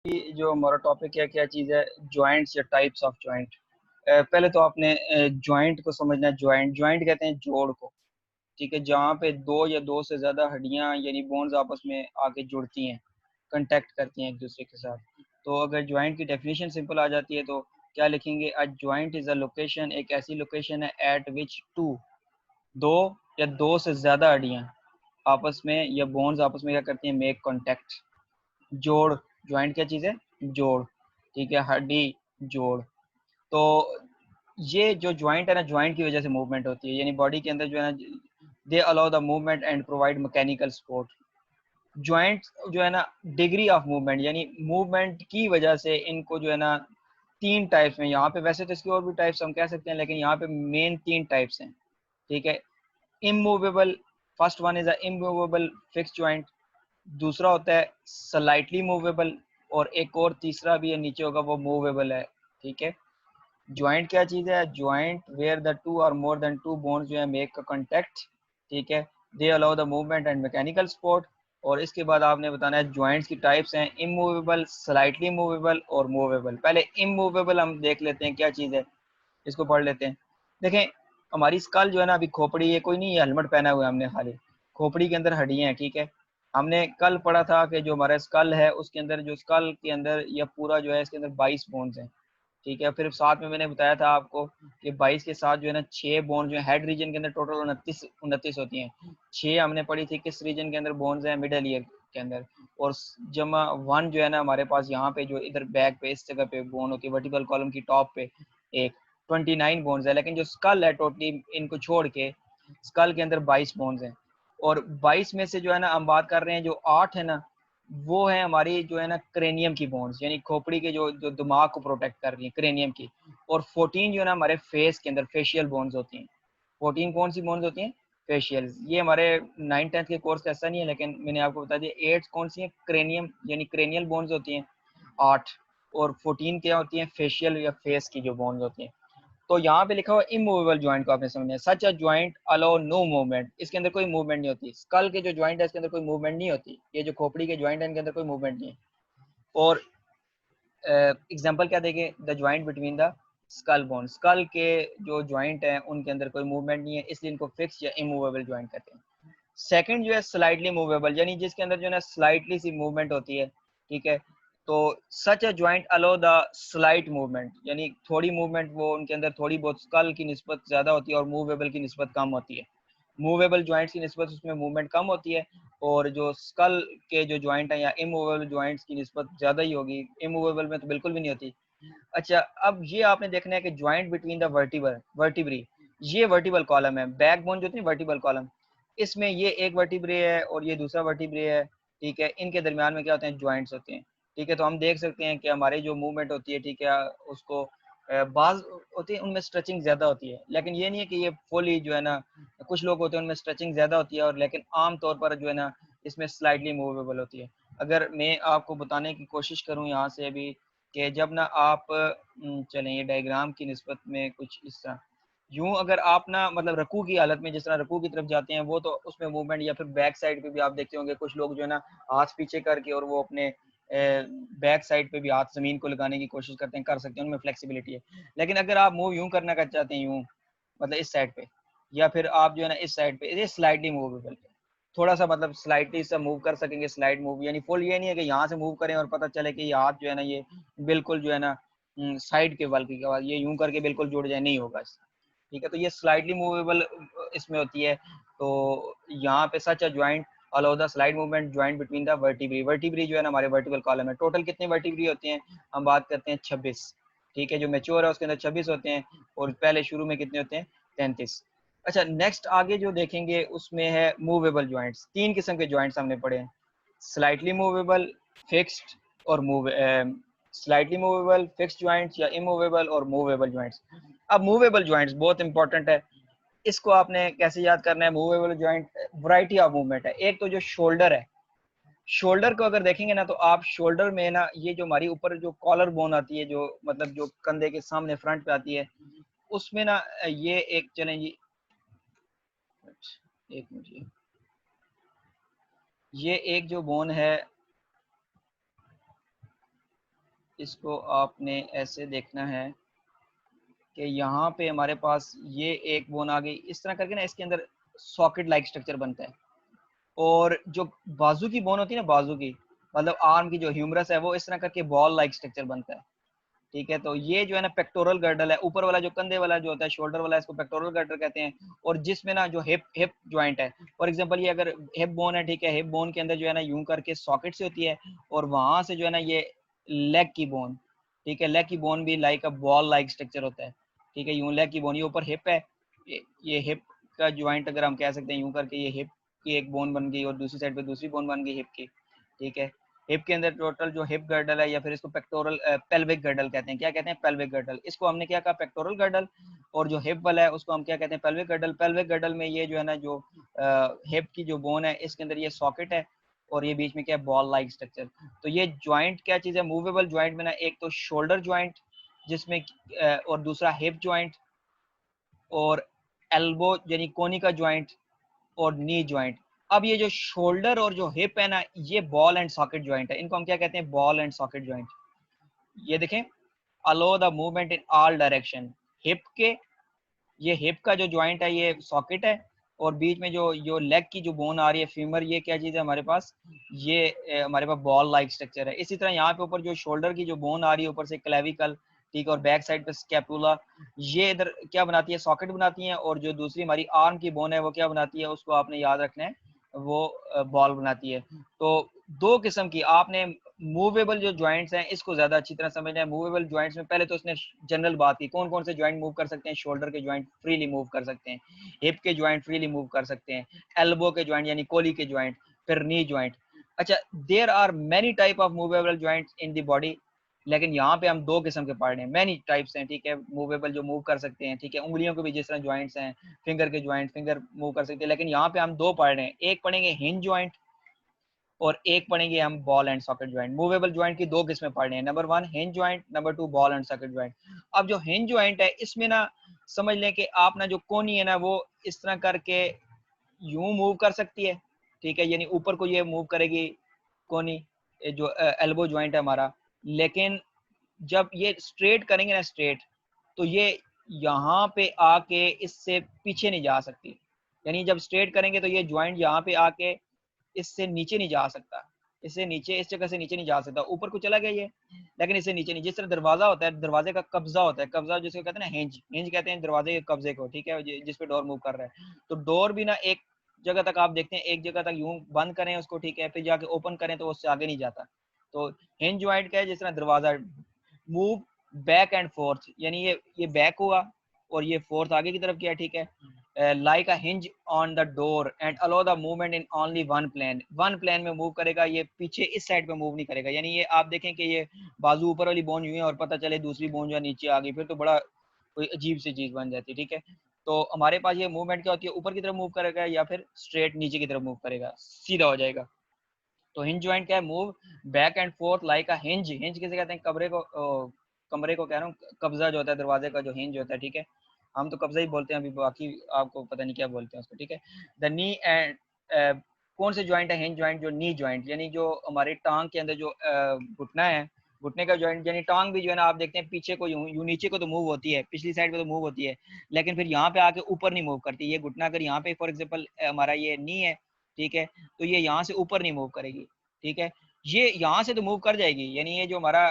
कि जो हमारा टॉपिक है क्या चीज़ है, जॉइंट्स या टाइप्स ऑफ जॉइंट। पहले तो आपने जॉइंट को समझना है। जॉइंट जॉइंट कहते हैं जोड़ को। ठीक है, जहाँ पे दो या दो से ज़्यादा हड्डियाँ यानी बोन्स आपस में आके जुड़ती हैं, कंटेक्ट करती हैं एक दूसरे के साथ। तो अगर जॉइंट की डेफिनेशन सिंपल आ जाती है तो क्या लिखेंगे, a joint is a location, एक ऐसी लोकेशन है एट विच टू, दो या दो से ज़्यादा हड्डियाँ आपस में या बोन्स आपस में क्या करती हैं, मेक कॉन्टैक्ट। जोड़, जॉइंट क्या चीज़ है, जोड़। ठीक है, हड्डी, जोड़। तो ये जो जॉइंट है ना, जॉइंट की वजह से मूवमेंट होती है, यानी बॉडी के अंदर जो है ना, they allow the movement and provide mechanical support. Joint जो है ना, डिग्री ऑफ मूवमेंट यानी मूवमेंट की वजह से इनको जो है ना तीन टाइप्स में, यहाँ पे वैसे तो इसकी और भी टाइप्स हम कह सकते हैं, लेकिन यहाँ पे मेन तीन टाइप्स हैं। ठीक है, immovable, first one is a immovable fix joint, दूसरा होता है स्लाइटली मूवेबल, और एक और तीसरा भी है नीचे होगा, वो मूवेबल है। ठीक है, जॉइंट क्या चीज़ है, जॉइंट वेयर द टू और मोर देन टू बोन्स जो है मेक का कॉन्टैक्ट। ठीक है, they allow the movement and mechanical support. और इसके बाद आपने बताना है जॉइंट्स की टाइप्स हैं, इमूवेबल, स्लाइटली मूवेबल और मूवेबल। पहले इमूवेबल हम देख लेते हैं क्या चीज़ है, इसको पढ़ लेते हैं। देखें, हमारी स्कल जो है ना, अभी खोपड़ी है कोई नहीं, ये हेलमेट पहना हुआ है हमने खाली, खोपड़ी के अंदर हड्डियाँ हैं। ठीक है, हमने कल पढ़ा था कि जो हमारा स्कल है उसके अंदर, जो स्कल के अंदर या पूरा जो है इसके अंदर 22 बोन्स हैं। ठीक है, फिर साथ में मैंने बताया था आपको कि 22 के साथ जो है ना 6 बोन जो है हेड रीजन के अंदर टोटल 29 होती हैं। 6 हमने पढ़ी थी किस रीजन के अंदर बोन्स हैं, मिडल ईयर के अंदर। और जमा 1 जो है ना हमारे पास यहाँ पे जो इधर बैक पे इस जगह पे बोन होती है, वर्टिकल कॉलम की टॉप पे एक 29 बोन्स है। लेकिन जो स्कल है टोटली इनको छोड़ के स्कल के अंदर 22 बोन्स हैं। और 22 में से जो है ना हम बात कर रहे हैं, जो 8 है ना वो है हमारी जो है ना क्रेनियम की बोन्स, यानी खोपड़ी के जो जो दिमाग को प्रोटेक्ट कर रही है, क्रेनियम की। और 14 जो है ना हमारे फेस के अंदर फेशियल बोन्स होती हैं। 14 कौन सी बोन्स होती हैं, फेशियल। ये हमारे 9th-10th के कोर्स का ऐसा नहीं है, लेकिन मैंने आपको बता दिया। 8 कौन सी है, क्रेनियम यानी क्रेनियल बोन्स होती हैं 8। और 14 क्या होती हैं, फेशियल या फेस की जो बोन्स होती हैं। तो यहाँ पे लिखा हुआ इमूवेबल जॉइंट को आपने समझना है, such a joint allow no movement, इसके अंदर कोई मूवमेंट नहीं होती। स्कल के जो जॉइंट है इसके अंदर कोई मूवमेंट नहीं होती, ये जो खोपड़ी के जॉइंट है इनके अंदर कोई मूवमेंट नहीं है। और एग्जांपल क्या देंगे, the joint between the skull bone, skull के जो जॉइंट है उनके अंदर कोई मूवमेंट नहीं है, इसलिए इनको फिक्स या इमूवेबल जॉइंट कहते हैं। सेकंड जो है स्लाइटली मूवेबल, यानी जिसके अंदर जो है ना स्लाइटली सी मूवमेंट होती है। ठीक है, तो such a joint allow the slight movement, यानी थोड़ी मूवमेंट वो उनके अंदर थोड़ी बहुत स्कल की निस्बत ज़्यादा होती है और मूवेबल की निस्बत कम होती है। मूवेबल जॉइंट्स की निस्बत उसमें मूवमेंट कम होती है, और जो स्कल के जो जॉइंट हैं या इमूवेबल जॉइंट्स की निस्बत ज़्यादा ही होगी, इमूवेबल में तो बिल्कुल भी नहीं होती। अच्छा, अब ये आपने देखना है कि जॉइंट बिटवीन द वर्टिब्री, ये वर्टिबल कॉलम है, बैकबोन जो होती है वर्टिबल कॉलम, इसमें ये एक वर्टिब्रे है और ये दूसरा वर्टिब्रे है। ठीक है, इनके दरमियान में क्या होते हैं, जॉइंट्स होते हैं। ठीक है, तो हम देख सकते हैं कि हमारी जो मूवमेंट होती है, ठीक है, उसको बाज होती है उनमें स्ट्रेचिंग ज़्यादा होती है, लेकिन ये नहीं है कि ये फुली जो है ना, कुछ लोग होते हैं उनमें स्ट्रेचिंग ज़्यादा होती है, और लेकिन आम तौर पर जो है ना इसमें स्लाइटली मूवेबल होती है। अगर मैं आपको बताने की कोशिश करूँ यहाँ से अभी, कि जब ना आप चलें ये डायग्राम की निस्बत में कुछ इस तरह, यूँ अगर आप ना मतलब रकू की हालत में जिस तरह रकू की तरफ जाते हैं, वो तो उसमें मूवमेंट, या फिर बैक साइड पे भी आप देखते होंगे कुछ लोग जो है ना हाथ पीछे करके और वो अपने बैक साइड पे भी हाथ ज़मीन को लगाने की कोशिश करते हैं, कर सकते हैं, उनमें फ्लेक्सिबिलिटी है। लेकिन अगर आप मूव यूँ करना कर चाहते हैं, यूँ मतलब इस साइड पे, या फिर आप जो है ना इस साइड पे, ये स्लाइडली मूवेबल है। थोड़ा सा मतलब स्लाइटली सा मूव कर सकेंगे, स्लाइड मूव, यानी फुल ये नहीं है कि यहाँ से मूव करें और पता चले कि ये हाथ जो है ना ये बिल्कुल जो है ना साइड के बल की आवाज़ ये यूँ करके बिल्कुल जुड़ जाए, नहीं होगा इससे। ठीक है, तो ये स्लाइटली मूवेबल इसमें होती है। तो यहाँ पे such a joint allow the slide movement joint between the vertebrae जो है ना हमारे वर्टिकल कॉलम है। टोटल कितनी वर्टिब्री होती हैं, हम बात करते हैं 26। ठीक है, जो मैच्योर है उसके अंदर 26 होते हैं, और पहले शुरू में कितने होते हैं, 33। अच्छा, नेक्स्ट आगे जो देखेंगे उसमें है मूवेबल जॉइंट्स। तीन किस्म के जॉइंट्स हमने पढ़े हैं, स्लाइटली मूवेबल, फिक्स्ड और स्लाइटली मूवेबल, फिक्स्ड जॉइंट्स या इमूवेबल और मूवेबल जॉइंट्स। अब मूवेबल जॉइंट्स बहुत इंपॉर्टेंट है, इसको आपने कैसे याद करना है। Movable joint variety of movement है। एक तो जो शोल्डर है, शोल्डर को अगर देखेंगे ना, तो आप शोल्डर में ना ये जो हमारी ऊपर जो कॉलर बोन आती है, जो मतलब जो कंधे के सामने फ्रंट पे आती है, उसमें ना ये एक चलें जी, एक मिनट, ये एक जो बोन है, इसको आपने ऐसे देखना है कि यहाँ पे हमारे पास ये एक बोन आ गई, इस तरह करके ना इसके अंदर सॉकेट लाइक स्ट्रक्चर बनता है। और जो बाजू की बोन होती है ना, बाजू की मतलब आर्म की जो ह्यूमरस है, वो इस तरह करके बॉल लाइक स्ट्रक्चर बनता है। ठीक है, तो ये जो है ना पेक्टोरल गर्डल है, ऊपर वाला जो कंधे वाला जो होता है, शोल्डर वाला, इसको पेक्टोरल गर्डल कहते हैं। और जिसमें ना जो हिप हिप ज्वाइंट है, फॉर एग्जांपल ये अगर हिप बोन है, ठीक है, हिप बोन के अंदर जो है ना यूं करके सॉकेट से होती है, और वहां से जो है ना ये लेग की बोन, ठीक है, लेग की बोन भी like a ball like structure होता है। ठीक है, यूं लेग की बोन, ये ऊपर हिप है, ये हिप का ज्वाइंट अगर हम कह सकते हैं, यूं करके ये हिप की एक बोन बन गई और दूसरी साइड पे दूसरी बोन बन गई हिप की। ठीक है, हिप के अंदर टोटल जो हिप गर्डल है, या फिर इसको पेक्टोरल पेल्विक गर्डल कहते हैं। क्या कहते हैं? Pelvic girdle. इसको हमने क्या कहा? Pectoral girdle. और जो हिप वाला है उसको हम क्या कहते हैं? Pelvic girdle. पेल्विक गर्डल में ये जो है ना, जो हिप की जो बोन है, इसके अंदर ये सॉकेट है, और ये बीच में क्या है? Ball like structure. तो ये ज्वाइंट क्या चीज है? मूवेबल ज्वाइंट में ना, एक तो शोल्डर ज्वाइंट जिसमें और दूसरा हिप ज्वाइंट, और एल्बो यानी कोनी का ज्वाइंट, और नी ज्वाइंट। अब ये जो शोल्डर और जो हिप है ना, ये बॉल एंड सॉकेट ज्वाइंट है। इनको हम क्या कहते हैं? Ball and socket joint. ये देखें, अलो the movement in all direction. Hip के, ये हिप का जो ज्वाइंट है ये सॉकेट है, और बीच में जो जो लेग की जो बोन आ रही है, फीमर, ये क्या चीज है हमारे पास? ये हमारे पास बॉल लाइक स्ट्रक्चर है। इसी तरह यहाँ पे ऊपर जो शोल्डर की जो बोन आ रही है ऊपर से, क्लेविकल, ठीक है, और बैक साइड पे स्कैपुला, ये इधर क्या बनाती है? सॉकेट बनाती है। और जो दूसरी हमारी आर्म की बोन है वो क्या बनाती है? उसको आपने याद रखना है, वो बॉल बनाती है। तो दो किस्म की आपने मूवेबल जो ज्वाइंट्स हैं इसको ज्यादा अच्छी तरह समझना है। मूवेबल ज्वाइंट्स में पहले तो उसने जनरल बात की, कौन कौन से ज्वाइंट मूव कर सकते हैं? शोल्डर के ज्वाइंट फ्रीली मूव कर सकते हैं, हिप के ज्वाइंट फ्रीली मूव कर सकते हैं, एल्बो के ज्वाइंट यानी कोली के ज्वाइंट, फिर नी ज्वाइंट। अच्छा, there are many type of movable joints in the body, लेकिन यहाँ पे हम दो किस्म के पढ़ रहे हैं। मैनी टाइप्स हैं, ठीक है, मूवेबल जो मूव कर सकते हैं, ठीक है, उंगलियों के भी जिस तरह ज्वाइंट्स हैं, फिंगर के ज्वाइंट, फिंगर मूव कर सकते हैं, लेकिन यहाँ पे हम दो पढ़ रहे हैं। एक पढ़ेंगे हिंज ज्वाइंट, और एक पढ़ेंगे हम ball and socket joint. Movable joint की दो किस्में पढ़ रहे हैं, number 1 hinge joint, number 2 ball and socket joint. अब जो हिंज ज्वाइंट है इसमें ना समझ लें कि आप ना जो कोनी है ना, वो इस तरह करके यूं मूव कर सकती है, ठीक है, यानी ऊपर को ये मूव करेगी कोनी, जो एल्बो ज्वाइंट है हमारा। लेकिन जब ये स्ट्रेट करेंगे ना, स्ट्रेट, तो ये यहाँ पे आके इससे पीछे नहीं जा सकती। यानी जब स्ट्रेट करेंगे तो ये ज्वाइंट यहाँ पे आके इससे नीचे नहीं जा सकता, इससे नीचे, इस जगह से नीचे नहीं जा सकता। ऊपर को चला गया ये, लेकिन इससे नीचे नहीं। जिस तरह दरवाजा होता है, दरवाजे का कब्जा होता है, कब्जा जिसको कहते हैं ना हिंज, हिंज कहते हैं दरवाजे के कब्जे को, ठीक है, जिस पे डोर मूव कर रहा है। तो डोर भी ना एक जगह तक आप देखते हैं, एक जगह तक यूं बंद करें उसको, ठीक है, फिर जाके ओपन करें तो उससे आगे नहीं जाता। तो हिंज ज्वाइंट क्या है? जिस तरह दरवाजा मूव बैक एंड फोर्थ, यानी ये बैक हुआ और ये फोर्थ आगे की तरफ किया, ठीक है, like a hinge on the door and allow the movement in only one plane. One plane में मूव करेगा, ये पीछे इस साइड पे मूव नहीं करेगा। यानी ये आप देखें कि ये बाजू ऊपर वाली बोन यूं है और पता चले दूसरी बोन जो है नीचे आ गई, फिर तो बड़ा कोई अजीब सी चीज बन जाती है। ठीक है, तो हमारे पास ये मूवमेंट क्या होती है? ऊपर की तरफ मूव करेगा या फिर स्ट्रेट नीचे की तरफ मूव करेगा, सीधा हो जाएगा। तो हिंज ज्वाइंट क्या है? Move back and fourth like a hinge. Hinge किसे कहते हैं? कमरे को कह रहा हूँ, कब्जा जो होता है दरवाजे का, जो हिंज होता है, ठीक है, हम तो कब्जा ही बोलते हैं, अभी बाकी आपको पता नहीं क्या बोलते हैं उसको। ठीक है, द नी एंड कौन से ज्वाइंट है? Hinge joint. जो नी ज्वाइंट यानी जो हमारे टांग के अंदर जो घुटना है, घुटने का ज्वाइंट, यानी टांग भी जो है ना, आप देखते हैं पीछे को यूं नीचे को तो मूव होती है, पिछली साइड पे तो मूव होती है, लेकिन फिर यहाँ पे आके ऊपर नहीं मूव करती। ये घुटना अगर यहाँ पे फॉर एग्जाम्पल हमारा ये नी है, ठीक है, तो ये यहाँ से ऊपर नहीं मूव करेगी। ठीक है, ये यहाँ से तो मूव कर जाएगी, यानी ये जो हमारा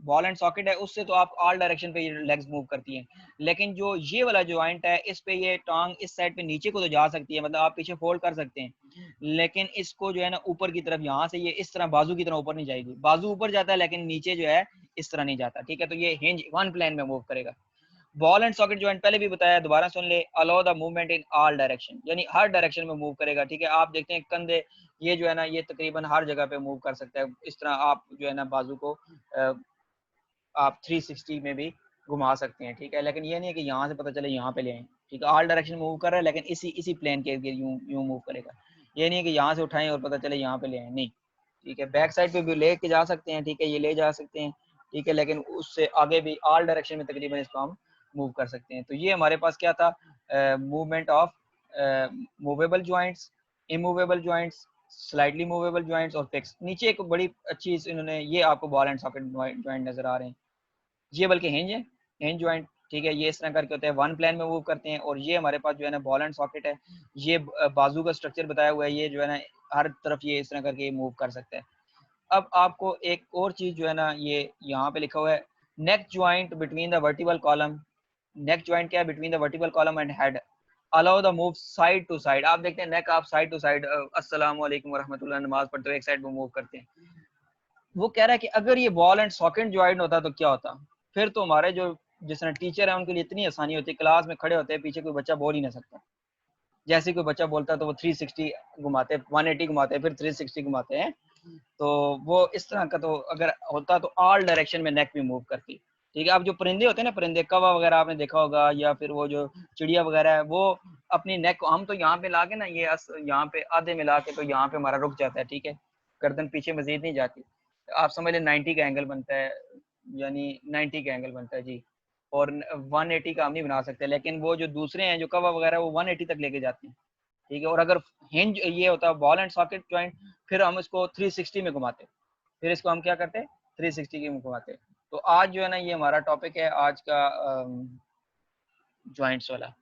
बॉल एंड सॉकेट है, उससे तो आप ऑल डायरेक्शन पे ये लेग्स मूव करती हैं। लेकिन जो ये वाला जॉइंट है, इस पे ये टांग इस साइड पे नीचे को तो जा सकती है, मतलब आप पीछे फोल्ड कर सकते हैं, लेकिन इसको जो है ना ऊपर की तरफ, यहाँ से ये इस तरह बाजू की तरह ऊपर नहीं जाएगी। बाजू ऊपर जाता है लेकिन नीचे जो है इस तरह नहीं जाता। ठीक है, तो ये हिंज वन प्लेन में मूव करेगा। बॉल एंड सॉकेट ज्वाइंट पहले भी बताया, दोबारा सुन ले, allow the movement in all direction, यानी हर डायरेक्शन में मूव करेगा। ठीक है, आप देखते हैं कंधे, ये जो है ना, ये तकरीबन हर जगह पे मूव कर सकता है। इस तरह आप जो है ना बाजू को आप 360 में भी घुमा सकते हैं। ठीक है, लेकिन ये नहीं है कि यहाँ से पता चले यहाँ पे ले आए। ठीक है, ऑल डायरेक्शन मूव कर रहा है, लेकिन इसी इसी प्लेन के यूं यूं मूव करेगा। ये नहीं है कि यहाँ से उठाएं और पता चले यहाँ पे ले आए, नहीं। ठीक है, बैक साइड पे भी ले के जा सकते हैं, ठीक है, ये ले जा सकते हैं, ठीक है, लेकिन उससे आगे भी ऑल डायरेक्शन में तकरीबन इसको हम मूव कर सकते हैं। तो ये हमारे पास क्या था? Movement of movable joints, immovable joints, slightly movable joints और फिक्स। नीचे एक बड़ी अच्छी इन्होंने, ये आपको बॉल एंड सॉकेट जॉइंट नजर आ रहे हैं, ये बल्कि हिंज है, हिंज जॉइंट, ठीक है। ये इस तरह करके होते हैं, वन प्लेन में मूव करते हैं। और ये हमारे पास जो है ना बॉल एंड सॉकेट है, ये बाजू का स्ट्रक्चर बताया हुआ है, ये जो है ना हर तरफ ये इस तरह करके ये मूव कर सकता है। अब आपको एक और चीज जो है ना, ये यहाँ पे लिखा हुआ है neck joint between the vertical column. Neck joint क्या है? Between the vertical column and head, allow the move side to side. आप देखते हैं नेक आप साइड टू साइड, अस्सलाम वालेकुम वरहमतुल्लाह, नमाज पढ़ते हुए एक साइड में मूव करते हैं। वो कह रहा है कि अगर ये बॉल एंड सॉकेट ज्वाइंट होता तो क्या होता? फिर तो हमारे जो जिस तरह टीचर है उनके लिए इतनी आसानी होती है, क्लास में खड़े होते हैं, पीछे कोई बच्चा बोल ही नहीं सकता। जैसे कोई बच्चा बोलता है तो वो 360 घुमाते, 180 घुमाते हैं, फिर 360 घुमाते हैं। तो वो इस तरह का तो अगर होता तो ऑल डायरेक्शन में नेक भी मूव करती। ठीक है। अब जो परिंदे होते हैं ना, परिंदे कौवा वगैरह आपने देखा होगा, या फिर वो जो चिड़िया वगैरह है, वो अपनी नेक को हम तो यहाँ पे ला के ना, ये यहाँ पे आधे मिला के तो यहाँ पे हमारा रुक जाता है, ठीक है, गर्दन पीछे मजीद नहीं जाती। आप समझ लें 90 का एंगल बनता है, यानी 90 का एंगल बनता है जी। और 180 का हम नहीं बना सकते, लेकिन वो जो दूसरे हैं जो कौवा वगैरह, वो 180 तक लेके जाते हैं, ठीक है। और अगर हिंज ये होता है बॉल एंड सॉकेट जॉइंट, फिर हम इसको 360 में घुमाते, फिर इसको हम क्या करते, 360 में घुमाते। तो आज जो है ना ये हमारा टॉपिक है आज का जॉइंट्स वाला।